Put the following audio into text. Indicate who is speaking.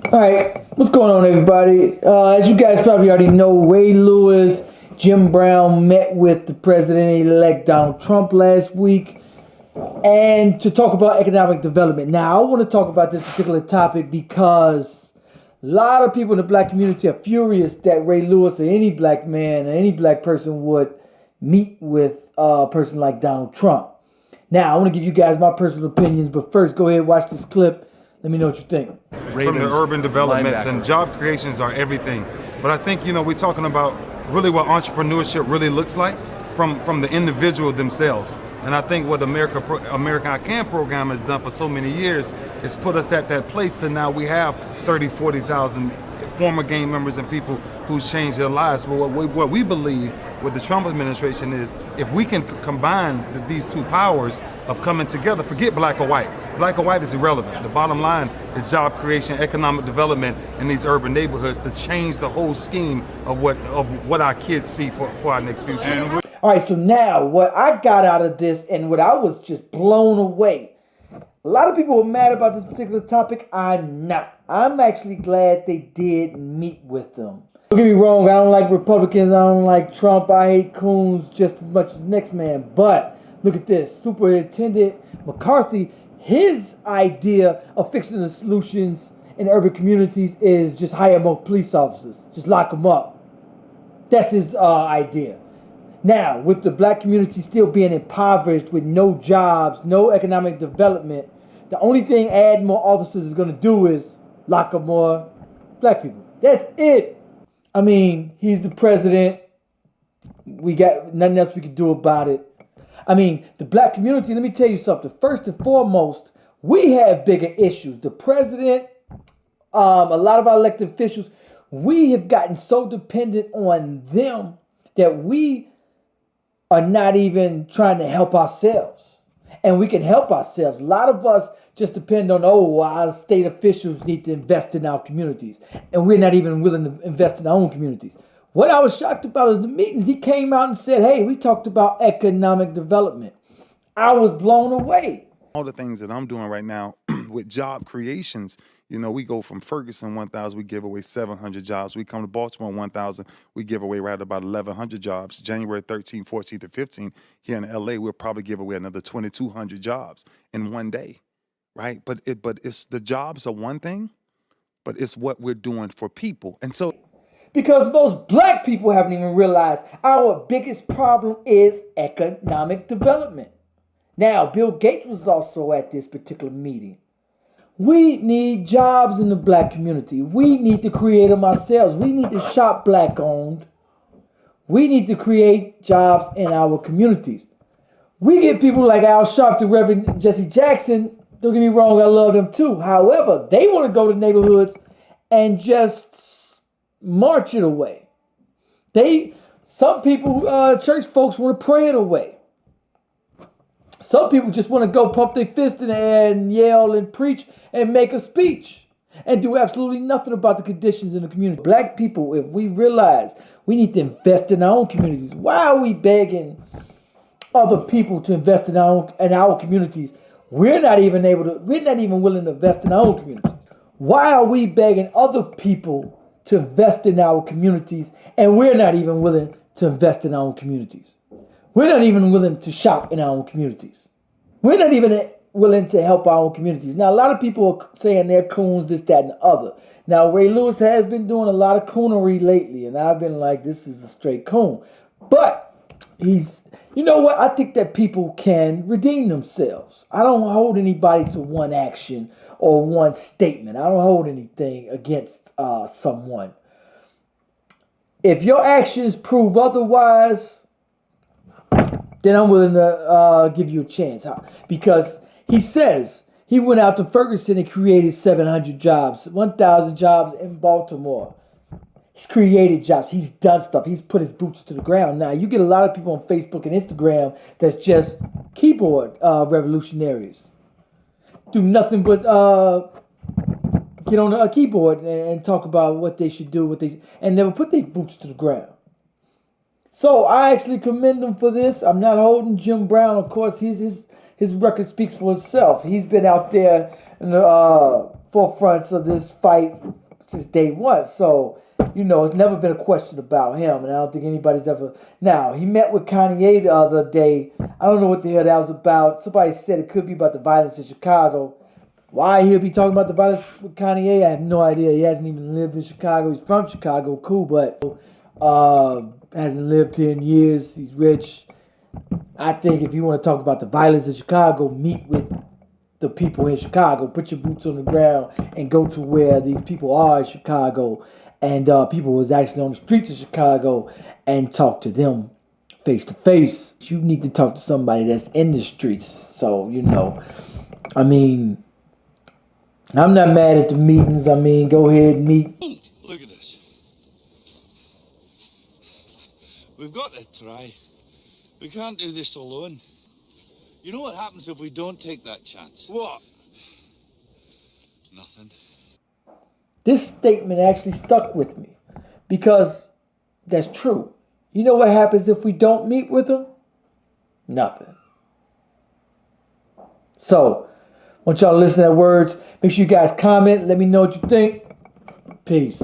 Speaker 1: All right, what's going on, everybody? As you guys probably already know, Ray Lewis, Jim Brown met with the president-elect Donald Trump last week, and to talk about economic development. Now, I want to talk about this particular topic because a lot of people in the black community are furious that Ray Lewis or any black man or any black person would meet with a person like Donald Trump. Now, I want to give you guys my personal opinions, but first, go ahead and watch this clip. Let me know what you think.
Speaker 2: From the urban developments and job creations are everything. But I think, we're talking about really what entrepreneurship really looks like from the individual themselves. And I think what America I Can program has done for so many years is put us at that place, and now we have 30, 40,000 former gang members and people who's changed their lives. But what we believe with the Trump administration is if we can combine these two powers of coming together, forget black or white. Black or white is irrelevant. The bottom line is job creation, economic development in these urban neighborhoods to change the whole scheme of what our kids see for our next future.
Speaker 1: All right, so now what I got out of this and what I was just blown away. A lot of people were mad about this particular topic. I'm not. I'm actually glad they did meet with them. Don't get me wrong, I don't like Republicans, I don't like Trump, I hate Coons just as much as the next man. But look at this, Superintendent McCarthy, his idea of fixing the solutions in urban communities is just hire more police officers, just lock them up. That's his idea. Now, with the black community still being impoverished with no jobs, no economic development, the only thing adding more officers is going to do is lock up more black people. That's it. I mean, he's the president. We got nothing else we can do about it. I mean, the black community, let me tell you something. First and foremost, we have bigger issues. The president, a lot of our elected officials, we have gotten so dependent on them that we are not even trying to help ourselves. And we can help ourselves. A lot of us just depend on, our state officials need to invest in our communities. And we're not even willing to invest in our own communities. What I was shocked about is the meetings. He came out and said, hey, we talked about economic development. I was blown away.
Speaker 3: All the things that I'm doing right now with job creations, we go from Ferguson 1,000, we give away 700 jobs. We come to Baltimore 1,000, we give away right about 1,100 jobs. January 13, 14 to 15 here in LA, we'll probably give away another 2,200 jobs in one day, right? But it's the jobs are one thing, but it's what we're doing for people. And so,
Speaker 1: because most black people haven't even realized our biggest problem is economic development. Now, Bill Gates was also at this particular meeting. We need jobs in the black community. We need to create them ourselves. We need to shop black owned. We need to create jobs in our communities. We get people like Al Sharpton, Reverend Jesse Jackson. Don't get me wrong, I love them too. However, they want to go to neighborhoods and just march it away. Some people, church folks, want to pray it away. Some people just want to go pump their fist in the air and yell and preach and make a speech and do absolutely nothing about the conditions in the community. Black people, if we realize we need to invest in our own communities, why are we begging other people to invest in our communities? We're not even willing to invest in our own communities. Why are we begging other people to invest in our communities and we're not even willing to invest in our own communities? We're not even willing to shop in our own communities. We're not even willing to help our own communities. Now, a lot of people are saying they're coons, this, that, and the other. Now, Ray Lewis has been doing a lot of coonery lately, and I've been like, this is a straight coon. But you know what? I think that people can redeem themselves. I don't hold anybody to one action or one statement. I don't hold anything against someone. If your actions prove otherwise, then I'm willing to give you a chance. Because he says he went out to Ferguson and created 700 jobs, 1,000 jobs in Baltimore. He's created jobs. He's done stuff. He's put his boots to the ground. Now, you get a lot of people on Facebook and Instagram that's just keyboard revolutionaries. Do nothing but get on a keyboard and talk about what they should do, and never put their boots to the ground. So I actually commend him for this. I'm not holding Jim Brown. Of course, his record speaks for itself. He's been out there for forefronts of this fight since day one. So, it's never been a question about him, and I don't think anybody's ever. Now, he met with Kanye the other day. I don't know what the hell that was about. Somebody said it could be about the violence in Chicago. Why he'll be talking about the violence with Kanye, I have no idea. He hasn't even lived in Chicago. He's from Chicago, cool, but hasn't lived here in years. He's rich. I think if you want to talk about the violence in Chicago, meet with the people in Chicago. Put your boots on the ground and go to where these people are in Chicago, and people was actually on the streets of Chicago, and talk to them face to face. You need to talk to somebody that's in the streets. So, I mean, I'm not mad at the meetings. I mean, go ahead and meet.
Speaker 4: Look at this. We've got to try. We can't do this alone. You know what happens if we don't take that chance? What? Nothing.
Speaker 1: This statement actually stuck with me because that's true. You know what happens if we don't meet with them? Nothing. So, I want y'all to listen to that words. Make sure you guys comment. Let me know what you think. Peace.